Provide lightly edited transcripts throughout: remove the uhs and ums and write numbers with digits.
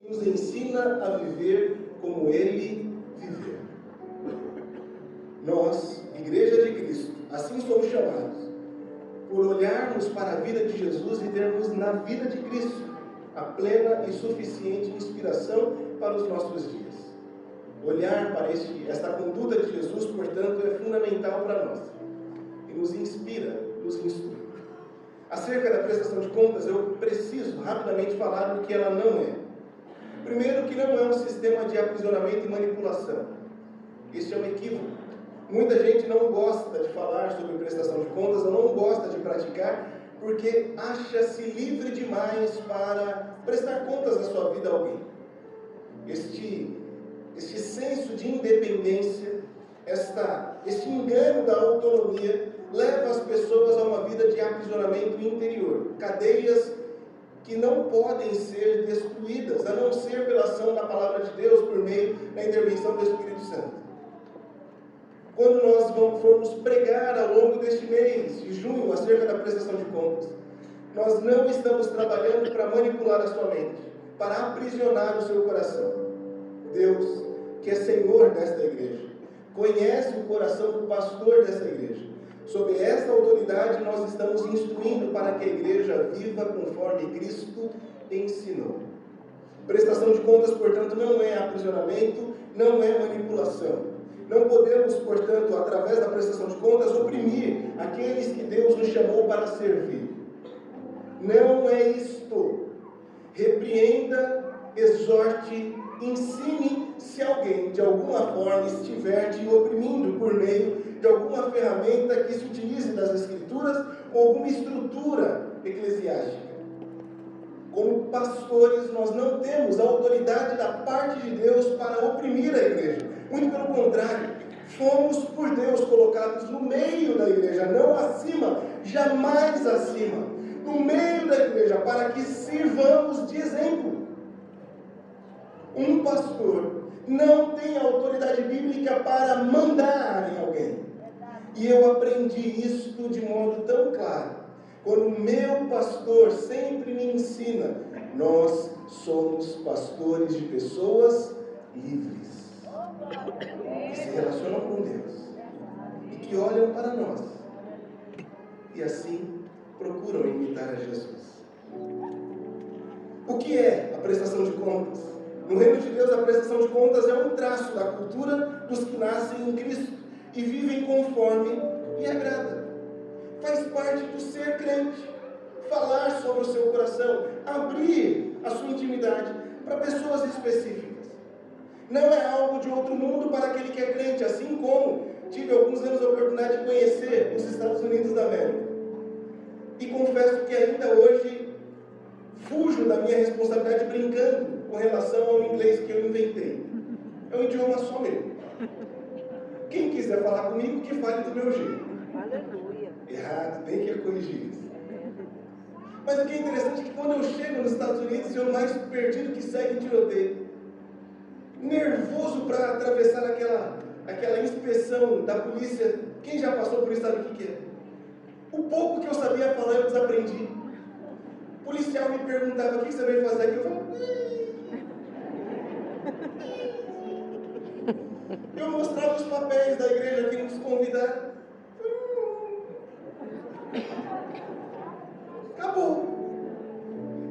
nos ensina a viver como Ele viveu. Nós, Igreja de Cristo, assim somos chamados, por olharmos para a vida de Jesus e termos na vida de Cristo a plena e suficiente inspiração para os nossos dias. Olhar para esta conduta de Jesus, portanto, é fundamental para nós e nos inspira, nos instrui. Acerca da prestação de contas, eu preciso rapidamente falar do que ela não é. Primeiro, que não é um sistema de aprisionamento e manipulação. Este é um equívoco. Muita gente não gosta de falar sobre prestação de contas, ou não gosta de praticar, porque acha-se livre demais para prestar contas da sua vida a alguém. Este senso de independência, este engano da autonomia, leva as pessoas a uma vida de aprisionamento interior, cadeias que não podem ser destruídas, a não ser pela ação da palavra de Deus, por meio da intervenção do Espírito Santo. Quando nós formos pregar ao longo deste mês de junho acerca da prestação de contas, nós não estamos trabalhando para manipular a sua mente, para aprisionar o seu coração. Deus, que é Senhor desta igreja, conhece o coração do pastor desta igreja. Sob esta autoridade, nós estamos instruindo para que a igreja viva conforme Cristo ensinou. Prestação de contas, portanto, não é aprisionamento, não é manipulação. Não podemos, portanto, através da prestação de contas, oprimir aqueles que Deus nos chamou para servir. Não é isto. Repreenda, exorte, ensine se alguém, de alguma forma, estiver te oprimindo por meio de alguma ferramenta que se utilize das Escrituras ou alguma estrutura eclesiástica. Como pastores, nós não temos a autoridade da parte de Deus para oprimir a igreja. Muito pelo contrário, fomos por Deus colocados no meio da igreja, não acima, jamais acima, no meio da igreja, para que sirvamos de exemplo. Um pastor não tem autoridade bíblica para mandar em alguém. E eu aprendi isto de modo tão claro. Quando o meu pastor sempre me ensina, nós somos pastores de pessoas livres, que se relacionam com Deus e que olham para nós e assim procuram imitar a Jesus. O que é a prestação de contas? No reino de Deus, a prestação de contas é um traço da cultura dos que nascem em Cristo e vivem conforme lhe agrada. Faz parte do ser crente, falar sobre o seu coração, abrir a sua intimidade para pessoas específicas. Não é algo de outro mundo para aquele que é crente, assim como tive alguns anos a oportunidade de conhecer os Estados Unidos da América. E confesso que ainda hoje fujo da minha responsabilidade brincando com relação ao inglês que eu inventei. É um idioma só meu. Quem quiser falar comigo, que fale do meu jeito. Aleluia. Errado, tem que corrigir isso. Mas o que é interessante é que quando eu chego nos Estados Unidos, eu mais perdido que segue em tiroteio. Nervoso para atravessar aquela inspeção da polícia. Quem já passou por isso sabe o que é. O pouco que eu sabia falar, eu desaprendi. O policial me perguntava: o que você veio fazer aqui? Eu falava: eu mostrava os papéis da igreja que nos convidaram. Acabou.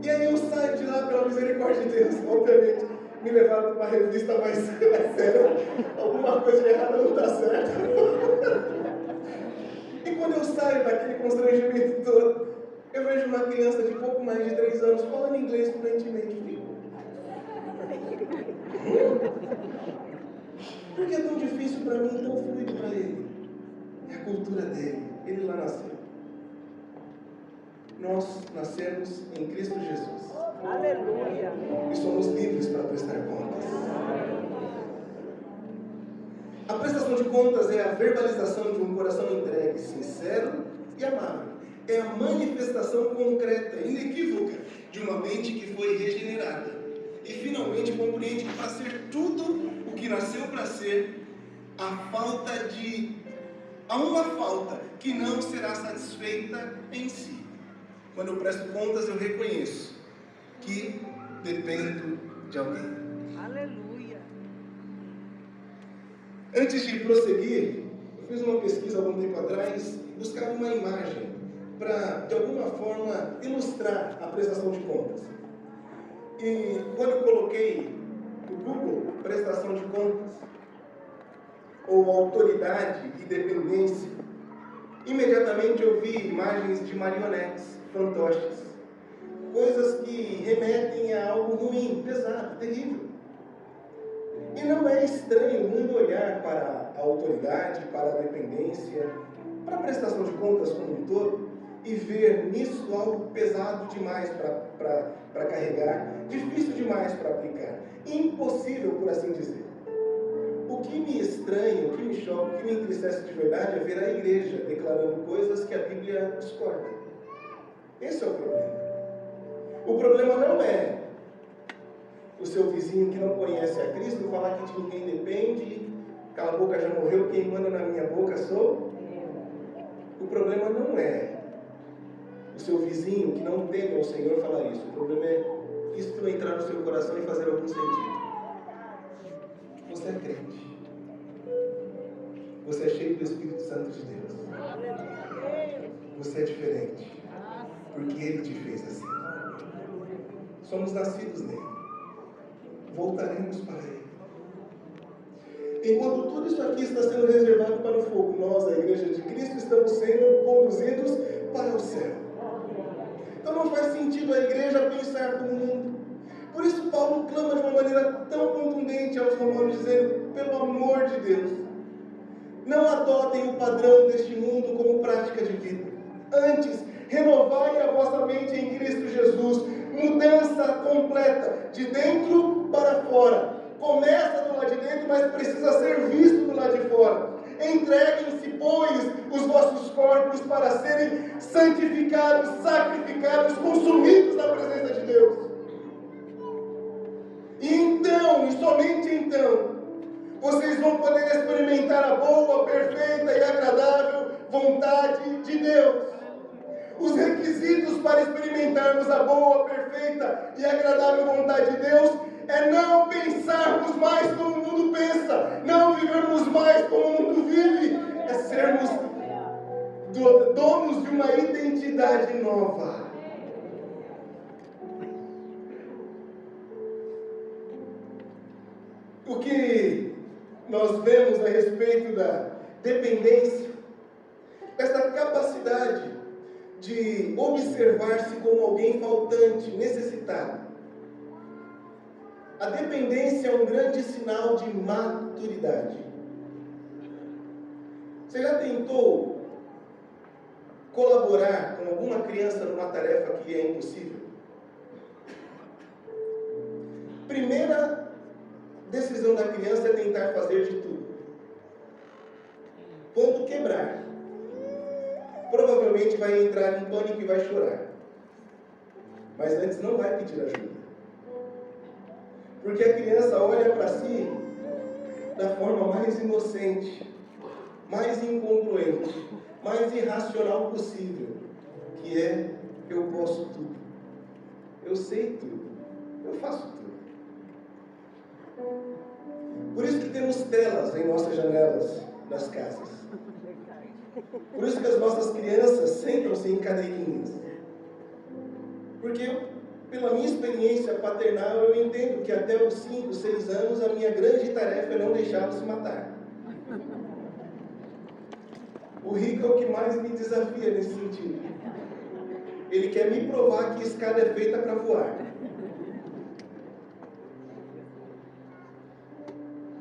E aí eu saio de lá pela misericórdia de Deus. Obviamente, me levaram para uma revista mais séria. Alguma coisa de errada não está certa. E quando eu saio daquele constrangimento todo, eu vejo uma criança de pouco mais de 3 anos falando inglês fluentemente. Por que é tão difícil para mim e tão fluido para ele? É a cultura dele. Ele lá nasceu. Nós nascemos em Cristo Jesus. Aleluia. E somos livres para prestar contas. A prestação de contas é a verbalização de um coração entregue, sincero e amável. É a manifestação concreta, inequívoca, de uma mente que foi regenerada. E finalmente compreende que para ser tudo o que nasceu para ser, há uma falta que não será satisfeita em si. Quando eu presto contas, eu reconheço que dependo de alguém. Aleluia. Antes de prosseguir, eu fiz uma pesquisa algum tempo atrás, buscava uma imagem para, de alguma forma, ilustrar a prestação de contas. E quando eu coloquei no Google prestação de contas, ou autoridade e dependência, imediatamente eu vi imagens de marionetes, fantoches, coisas que remetem a algo ruim, pesado, terrível. E não é estranho o mundo olhar para a autoridade, para a dependência, para a prestação de contas como um todo, e ver nisso algo pesado demais para carregar, difícil demais para aplicar, impossível, por assim dizer. O que me estranha, o que me choca, o que me entristece de verdade é ver a igreja declarando coisas que a Bíblia discorda. Esse é o problema. O problema não é o seu vizinho que não conhece a Cristo falar que de ninguém depende, cala a boca, já morreu, quem manda na minha boca sou. O problema não é o seu vizinho que não teme ao Senhor falar isso. O problema é isso entrar no seu coração e fazer algum sentido. Você é crente. Você é cheio do Espírito Santo de Deus. Você é diferente. Porque Ele te fez assim. Somos nascidos nele. Voltaremos para Ele. Enquanto tudo isso aqui está sendo reservado para o fogo, nós, a Igreja de Cristo, estamos sendo conduzidos para o céu. Então não faz sentido a igreja pensar como o mundo. Por isso Paulo clama de uma maneira tão contundente aos romanos, dizendo, pelo amor de Deus, não adotem o padrão deste mundo como prática de vida. Antes, renovai a vossa mente em Cristo Jesus. Mudança completa, de dentro para fora. Começa do lado de dentro, mas precisa ser visto do lado de fora. Entreguem-se, pois, os vossos corpos para serem santificados, sacrificados, consumidos na presença de Deus. E então, e somente então, vocês vão poder experimentar a boa, perfeita e agradável vontade de Deus. Os requisitos para experimentarmos a boa, perfeita e agradável vontade de Deus é não pensarmos mais como o mundo pensa, não vivermos mais como o mundo vive, é sermos donos de uma identidade nova. O que nós vemos a respeito da dependência, essa capacidade de observar-se como alguém faltante, necessitado. A dependência é um grande sinal de maturidade. Você já tentou colaborar com alguma criança numa tarefa que é impossível? Primeira decisão da criança é tentar fazer de tudo. Quando quebrar, provavelmente vai entrar em pânico e vai chorar. Mas antes não vai pedir ajuda. Porque a criança olha para si da forma mais inocente, mais incongruente, mais irracional possível, que é, eu posso tudo, eu sei tudo, eu faço tudo. Por isso que temos telas em nossas janelas das casas. Por isso que as nossas crianças sentam-se em cadeirinhas. Porque pela minha experiência paternal, eu entendo que até os 5, 6 anos, a minha grande tarefa é não deixá-los se matar. O Rico é o que mais me desafia nesse sentido. Ele quer me provar que escada é feita para voar.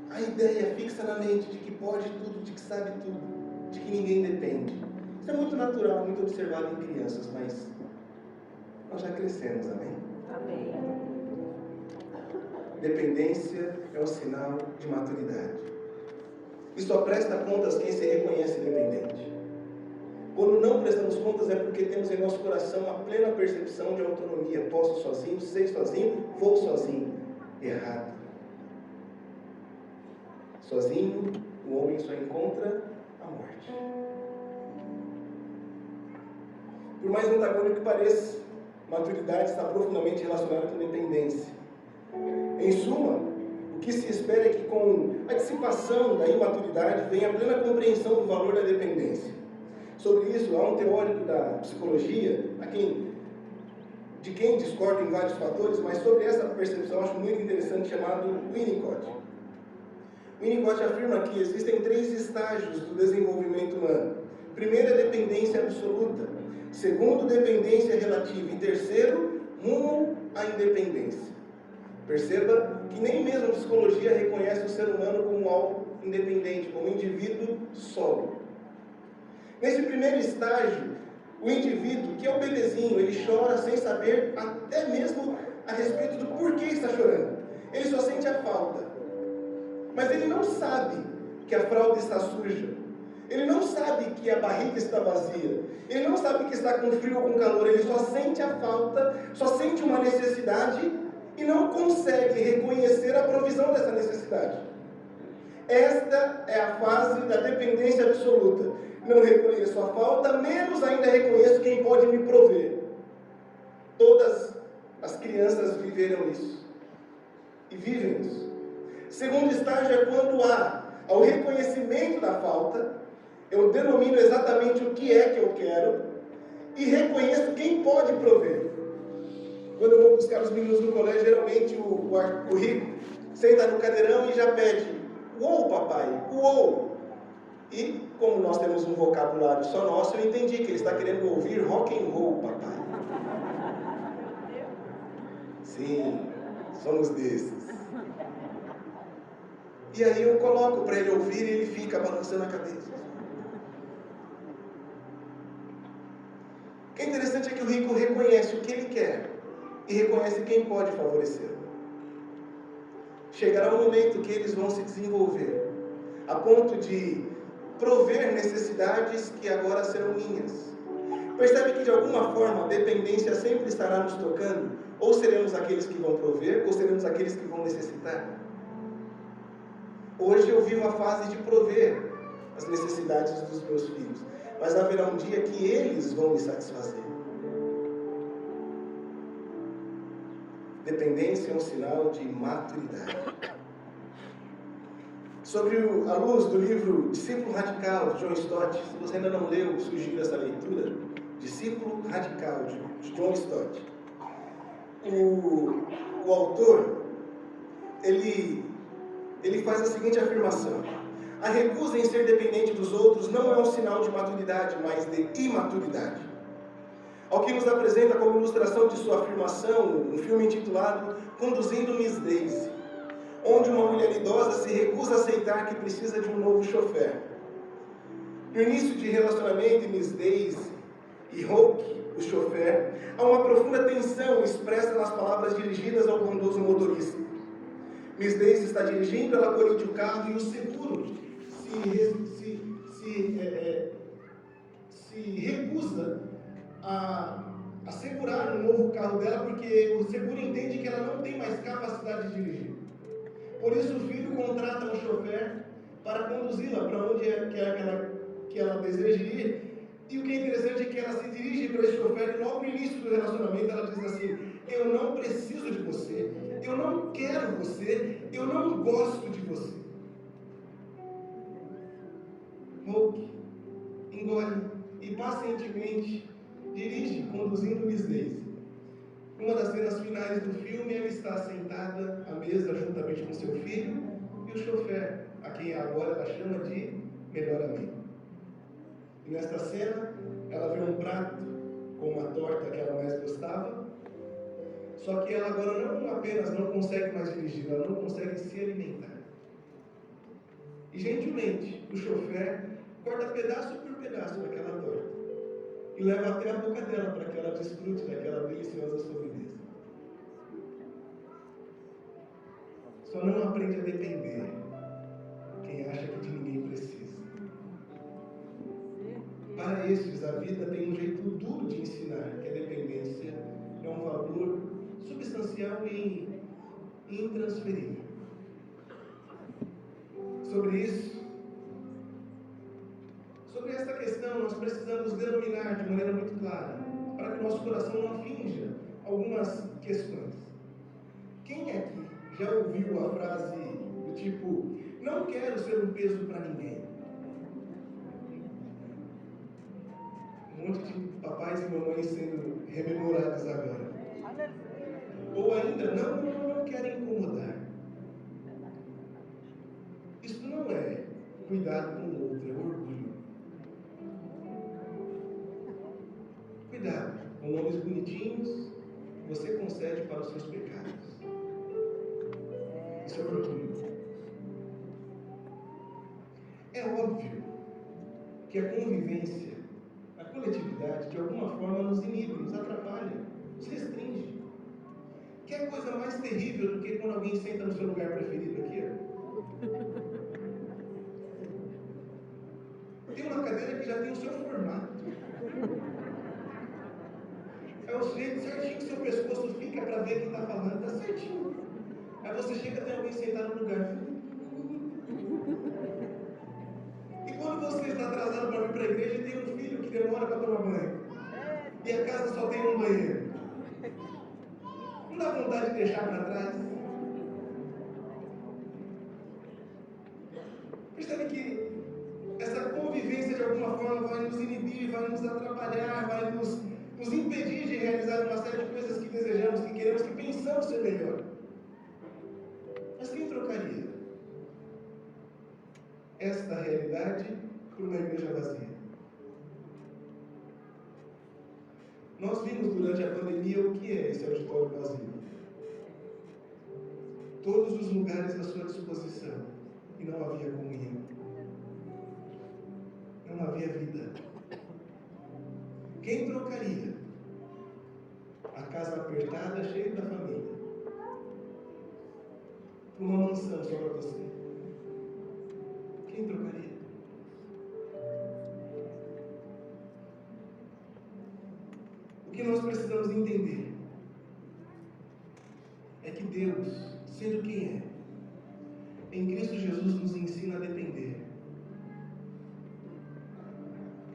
A ideia fixa na mente de que pode tudo, de que sabe tudo, de que ninguém depende. Isso é muito natural, muito observado em crianças, mas nós já crescemos, amém? Amém. Dependência é um sinal de maturidade. E só presta contas quem se reconhece dependente. Quando não prestamos contas é porque temos em nosso coração a plena percepção de autonomia. Posso sozinho, sei sozinho, vou sozinho. Errado. Sozinho, o homem só encontra a morte. Por mais antagônico que pareça, maturidade está profundamente relacionada com dependência. Em suma, o que se espera é que com a dissipação da imaturidade venha a plena compreensão do valor da dependência. Sobre isso, há um teórico da psicologia, de quem discorda em vários fatores, mas sobre essa percepção acho muito interessante, chamado Winnicott. Winnicott afirma que existem 3 estágios do desenvolvimento humano. Primeiro é dependência absoluta. Segundo, dependência relativa. E terceiro, rumo à independência. Perceba que nem mesmo a psicologia reconhece o ser humano como algo independente, como indivíduo solo. Nesse primeiro estágio, o indivíduo, que é o bebezinho, ele chora sem saber até mesmo a respeito do porquê está chorando. Ele só sente a falta. Mas ele não sabe que a fralda está suja. Ele não sabe que a barriga está vazia. Ele não sabe que está com frio ou com calor. Ele só sente a falta, só sente uma necessidade e não consegue reconhecer a provisão dessa necessidade. Esta é a fase da dependência absoluta. Não reconheço a falta, menos ainda reconheço quem pode me prover. Todas as crianças viveram isso. E vivem isso. Segundo estágio é quando há ao reconhecimento da falta, eu denomino exatamente o que é que eu quero e reconheço quem pode prover. Quando eu vou buscar os meninos no colégio, geralmente o rico senta no cadeirão e já pede: "Uou, papai, uou!" E como nós temos um vocabulário só nosso, eu entendi que ele está querendo ouvir rock and roll, papai. Sim, somos desses. E aí eu coloco para ele ouvir e ele fica balançando a cabeça. O que é interessante é que o rico reconhece o que ele quer e reconhece quem pode favorecê-lo. Chegará um momento que eles vão se desenvolver a ponto de prover necessidades que agora serão minhas. Percebe que de alguma forma a dependência sempre estará nos tocando? Ou seremos aqueles que vão prover, ou seremos aqueles que vão necessitar? Hoje eu vivo a fase de prover as necessidades dos meus filhos, mas haverá um dia que eles vão me satisfazer. Dependência é um sinal de maturidade. Sobre a luz do livro Discípulo Radical, de John Stott, se você ainda não leu, sugiro essa leitura, Discípulo Radical, de John Stott. O autor, ele faz a seguinte afirmação: a recusa em ser dependente dos outros não é um sinal de maturidade, mas de imaturidade. Ao que nos apresenta como ilustração de sua afirmação, um filme intitulado Conduzindo Miss Daisy, onde uma mulher idosa se recusa a aceitar que precisa de um novo chofer. No início de relacionamento de Miss Daisy e Hulk, o chofer, há uma profunda tensão expressa nas palavras dirigidas ao bondoso motorista. Miss Daisy está dirigindo, ela corrige o carro e o seguro se recusa a segurar um novo carro dela, porque o seguro entende que ela não tem mais capacidade de dirigir. Por isso o filho contrata um chofer para conduzi-la para onde que ela deseja ir. E o que é interessante é que ela se dirige para esse chofer e logo no início do relacionamento ela diz assim: eu não preciso de você, eu não quero você, eu não gosto de você. Hulk engole e pacientemente dirige, conduzindo Miss Daisy. Uma das cenas finais do filme, ela está sentada à mesa juntamente com seu filho e o chofer, a quem agora ela chama de melhor amigo. E nesta cena, ela vê um prato com uma torta que ela mais gostava, só que ela agora não apenas não consegue mais dirigir, ela não consegue se alimentar. E gentilmente, o chofer corta pedaço por pedaço daquela torta e leva até a boca dela para que ela desfrute daquela deliciosa sobremesa. Só não aprende a depender quem acha que de ninguém precisa. Para estes, a vida tem um jeito duro de ensinar que a dependência é um valor substancial e intransferível. Sobre isso, sobre esta questão, nós precisamos denominar de maneira muito clara, para que nosso coração não finja algumas questões. Quem é que já ouviu a frase do tipo, não quero ser um peso para ninguém? Um monte de papais e mamães sendo rememorados agora. Ou ainda, não quero incomodar. Isso não é cuidado com o outro, é orgulho. Cuidado com nomes bonitinhos que você concede para os seus pecados. Isso é orgulho. É óbvio que a convivência, a coletividade, de alguma forma nos inibe, nos atrapalha, nos restringe. Quer coisa mais terrível do que quando alguém senta no seu lugar preferido aqui? Tem uma cadeira que já tem o seu formato. É o jeito certinho que seu pescoço fica para ver quem está falando, está certinho. Aí você chega, tem alguém sentado no lugar. E quando você está atrasado para vir para a igreja e tem um filho que demora para tomar banho, e a casa só tem um banheiro, não dá vontade de deixar para trás? Percebe que essa convivência de alguma forma vai nos inibir, vai nos atrapalhar, vai nos impedir de realizar uma série de coisas que desejamos, que queremos, que pensamos ser melhor. Mas quem trocaria esta realidade por uma igreja vazia? Nós vimos durante a pandemia o que é esse auditório vazio. Todos os lugares à sua disposição e não havia comunhão. Não havia vida. Quem trocaria a casa apertada, cheia da família, por uma mansão só para você? Quem trocaria? O que nós precisamos entender é que Deus, sendo quem é, em Cristo Jesus nos ensina a depender.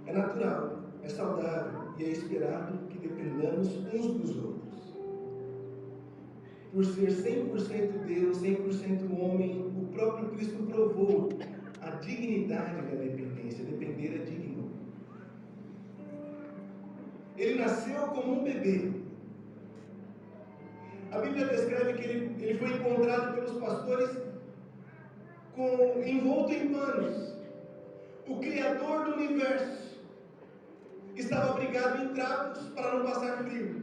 É natural, é saudável e é esperado que dependamos uns dos outros. Por ser 100% Deus, 100% homem, o próprio Cristo provou a dignidade da dependência. Depender é digno. Ele nasceu como um bebê. A Bíblia descreve que ele foi encontrado pelos pastores envolto em panos. O Criador do universo estava abrigado em trapos para não passar frio.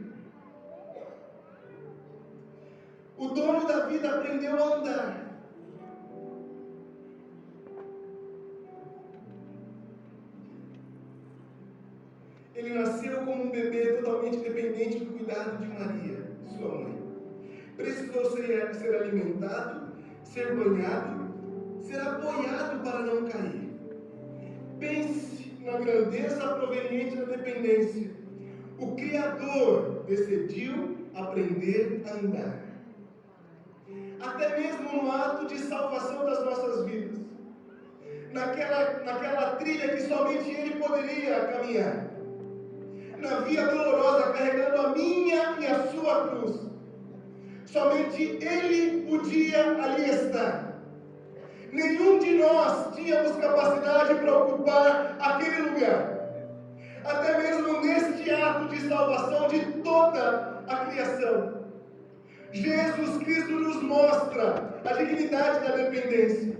O dono da vida aprendeu a andar. Ele nasceu como um bebê totalmente dependente do cuidado de Maria, sua mãe. Precisou ser alimentado, ser banhado, ser apoiado para não cair. Pense na grandeza proveniente da dependência. O Criador decidiu aprender a andar. Até mesmo no ato de salvação das nossas vidas. Naquela trilha que somente Ele poderia caminhar. Na via dolorosa, carregando a minha e a sua cruz. Somente Ele podia ali estar. Nenhum de nós tínhamos capacidade para ocupar aquele lugar. Até mesmo neste ato de salvação de toda a criação. Jesus Cristo nos mostra a dignidade da dependência.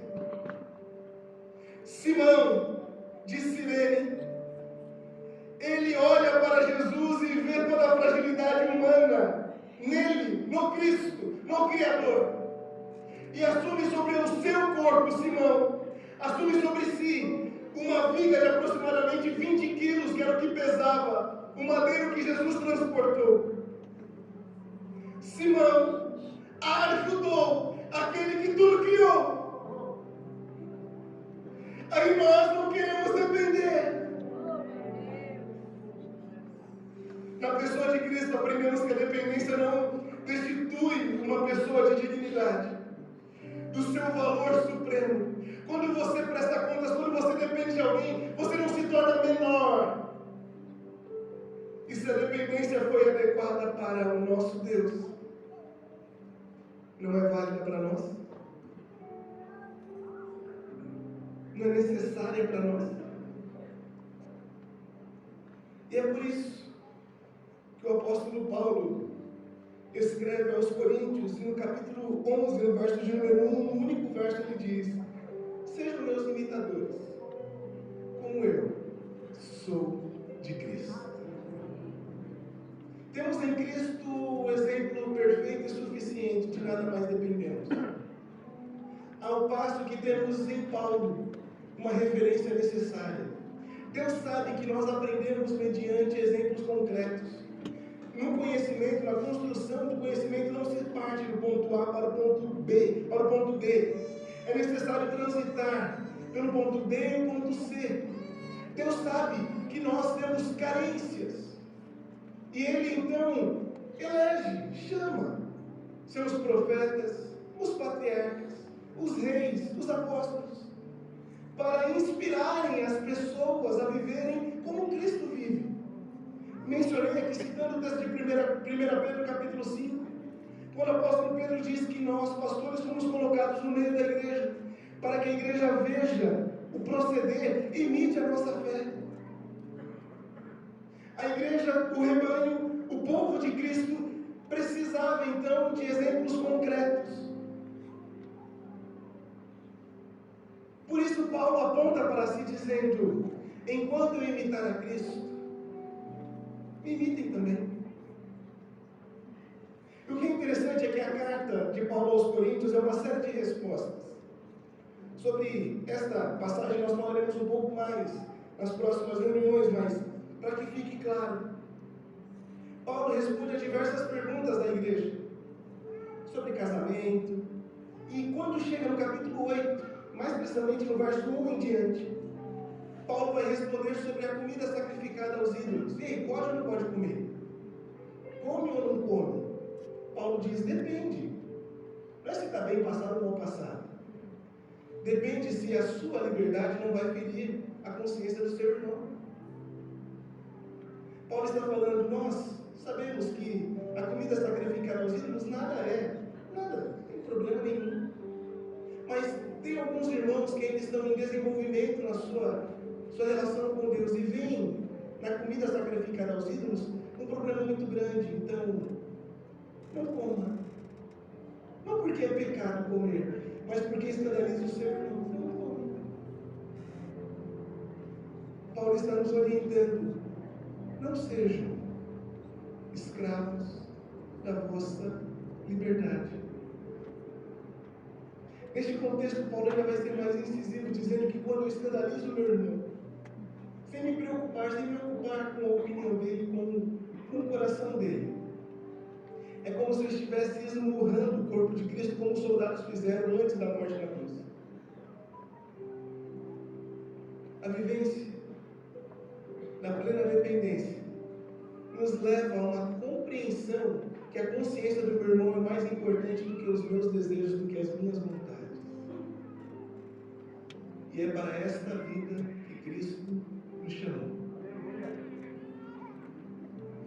Simão de Cirene, ele olha para Jesus e vê toda a fragilidade humana nele, no Cristo, no Criador. E assume sobre o seu corpo, Simão, assume sobre si uma viga de aproximadamente 20 quilos, que era o que pesava o madeiro que Jesus transportou. Simão ajudou aquele que tudo criou. Aí nós não queremos depender. Na pessoa de Cristo aprendemos que a dependência não destitui uma pessoa de dignidade, do seu valor supremo. Quando você presta contas, quando você depende de alguém, você não se torna menor. E se a dependência foi adequada para o nosso Deus, não é válida para nós? Não é necessária para nós? E é por isso que o apóstolo Paulo escreve aos Coríntios, no capítulo 11, no verso de número 1, no único verso, ele diz: sejam meus imitadores, como eu sou de Cristo. Temos em Cristo o exemplo perfeito e suficiente, de nada mais dependemos. Ao passo que temos em Paulo uma referência necessária. Deus sabe que nós aprendemos mediante exemplos concretos. No conhecimento, na construção do conhecimento, não se parte do ponto A para o ponto B, para o ponto D. É necessário transitar pelo ponto D e o ponto C. Deus sabe que nós temos carências. E Ele então elege, chama seus profetas, os patriarcas, os reis, os apóstolos, para inspirarem as pessoas a viverem como Cristo vive. Mencionei aqui, citando o texto de 1 Pedro capítulo 5, quando o apóstolo Pedro diz que nós, pastores, fomos colocados no meio da igreja, para que a igreja veja o proceder, imite a nossa fé. A igreja, o rebanho, o povo de Cristo precisava então de exemplos concretos. Por isso Paulo aponta para si dizendo: enquanto eu imitar a Cristo, me imitem também. E o que é interessante é que a carta de Paulo aos Coríntios é uma série de respostas. Sobre esta passagem nós falaremos um pouco mais nas próximas reuniões, mas para que fique claro, Paulo responde a diversas perguntas da igreja sobre casamento. E quando chega no capítulo 8, mais precisamente no verso 1 em diante, Paulo vai responder sobre a comida sacrificada aos ídolos. E aí, pode ou não pode comer? Come ou não come? Paulo diz: depende. Não é se está bem passado ou mal passado. Depende se a sua liberdade não vai ferir a consciência do seu irmão. Paulo está falando: nós sabemos que a comida sacrificada aos ídolos nada, não tem problema nenhum. Mas tem alguns irmãos que ainda estão em desenvolvimento na sua relação com Deus e veem na comida sacrificada aos ídolos um problema muito grande. Então, não coma. Não porque é pecado comer, mas porque escandaliza o seu irmão. Não come. Paulo está nos orientando: não sejam escravos da vossa liberdade. Neste contexto, Paulo ainda vai ser mais incisivo, dizendo que quando eu escandalizo o meu irmão, sem me preocupar com a opinião dele, com o coração dele, é como se eu estivesse esmurrando o corpo de Cristo, como os soldados fizeram antes da morte na cruz. A vivência na plena dependência nos leva a uma compreensão que a consciência do meu irmão é mais importante do que os meus desejos, do que as minhas vontades. E é para esta vida que Cristo nos chamou.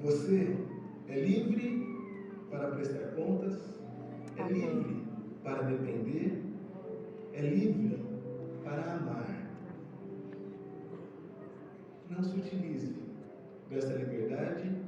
Você é livre para prestar contas, é livre para depender, é livre para amar. Não se utilize dessa liberdade